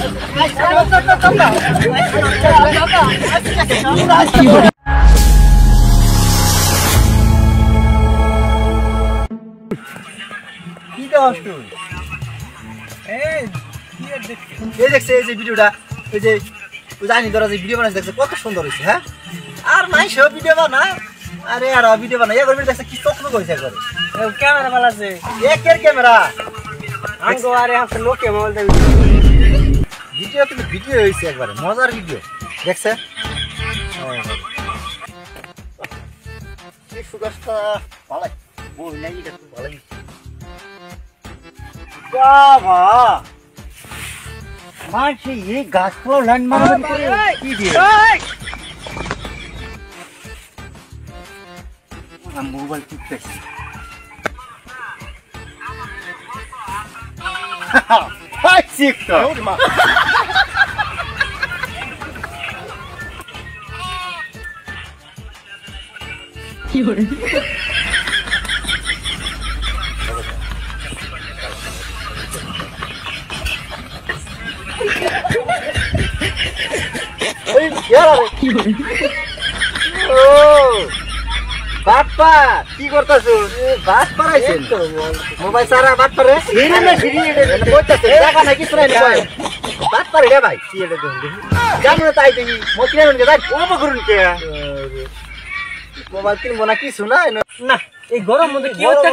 কি দেওয়াস তুই? এই দেখছে এই যে ভিডিওটা, ওই যে জানি তোরা যে ভিডিও বানাস দেখছে কত সুন্দর হয়েছে। হ্যাঁ, আর নাই সব ভিডিও বানায়। আরে আর ভিডিও বানাই এ করবি দেখছে কি চকচক করেছে একবারে। ক্যামেরা বালাছে একের ক্যামেরা আমগো আরে হাতে লোকে মোবাইল দে ভিডিও কিন্তু ভিডিও হয়েছে একবারে মজার ভিডিও দেখছে। এই সুগাসটা ভালাই বই নাই, এটা খুব ভালাই বাবা। মানছি এই গাছগুলো লাইন মারামারি করে কি দিয়ে মোবাইল টিপতেছি। বাপ্পা কি করতেছো? বাস পারাইছেন মোবাইল সারা বাদ পারে দেখা নাই কিছু নাই বাদ পারে রে ভাই। জানো না তাই দেখি করুন কে মোবাইল কিনবো না কিছু না না। এই গরম মধ্যে কি হচ্ছে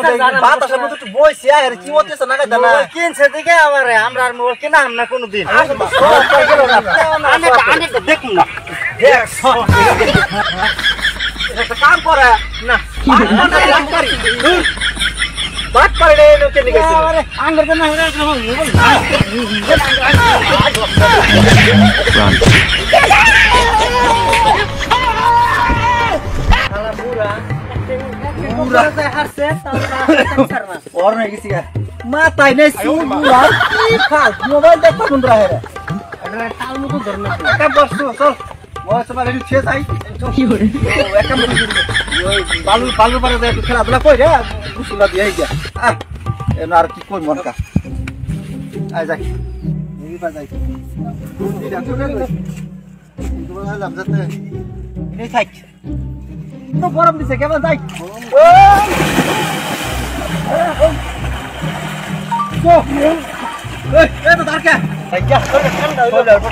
বাতাসের মধ্যে একটু বইছি আর কি হচ্ছে না না কিনছে দেখে আমারে আমরা আর মোবাইল কিনা না কোনোদিন দেখুন না একটা কাম করে না বাদ পারে রে লোকে নিয়ে গেছে আঙ্গুর কেন মাথায় নেই মোবাইল দেখো কোন রাহে বালুর পারে একটু খেলাধুলা কই রে গুসুলা দিয়ে গিয়া আর কি কই মনকা যাই থাক তো গরম দিছে কেমন যাই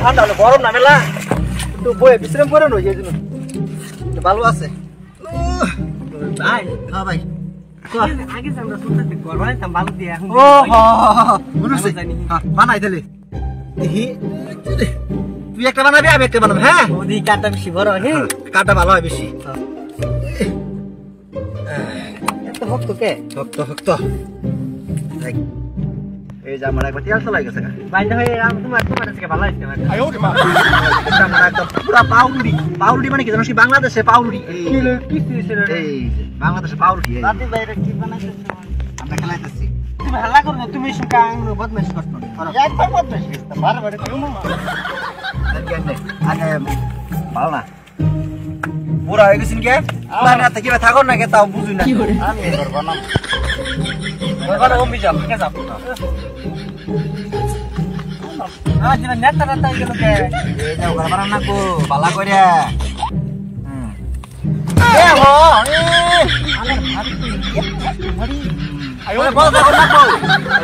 ঠান্ডা হলো গরম না মেলা একটু বয়ে বিশ্রাম করে নই এই জন্য ভালো আছে ভাই। হ্যাঁ ভাই আগে আমরা শুনতে করবাই তাম বালু দিয়ে এখন ও বানাই দিলে তুই একটা বানাবি আমি একটা বানাবো। হ্যাঁ ওদি কাটা বেশি বড় হ্যাঁ কাটা ভালো হয় বেশি এত ভক্ত কে হক্ত এই যে আমার একবার তেল চলাই গেছে বাইরে হয়ে তোমার থেকে ভালো হইছে একদম পুরা পাউরুটি মানে কি জানো বাংলাদেশে পাউরুটি এই বাংলাদেশে পাউরুটি রাতে বাইরে কি বানাইছো আমরা খেলাইতেছি। তুমি হাল্লা করো না, তুমি সুকা আঙ্গুর বদমাইশ করছো একবার বদমাইশ করতে বারবার তুমি আগে ভালো না পুরা হয়ে গেছেন কে না কিভাবে থাকো না কে তাও বুঝুই না আমি করবো না ওখানে কমবি যাও কে যাবো না যেটা নেতা নেতা গেল কে এই যে ওখানে বানান না কো বালা করে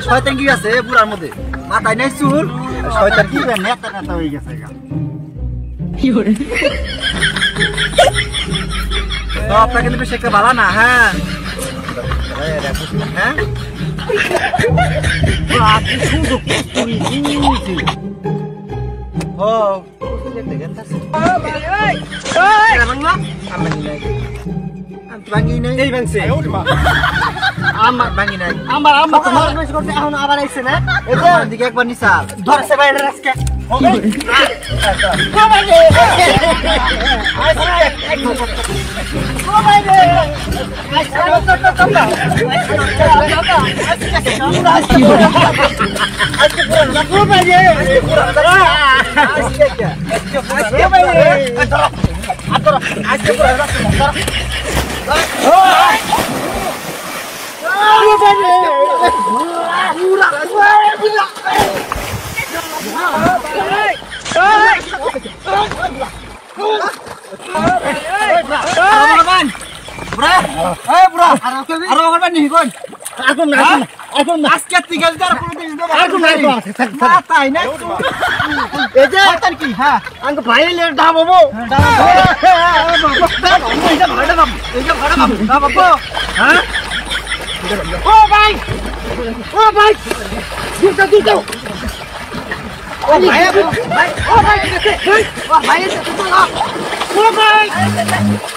শয়তান কি আছে বুড়ার মধ্যে মাথায় নাই চুল শয়তান কি নেতা নেতা হয়ে গেছে আপনাকে কিন্তু বেশি একটা ভালো না। হ্যাঁ হ্যাঁ ভাঙি নাই এই ভাঙছে আমার ভাঙি নাই আমার করছে এখন আবার আইছে না এটার দিকে একবার নিসা ধরছে বাইরে আজকে Pura!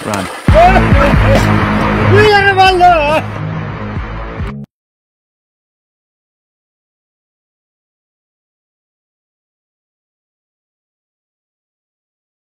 Run.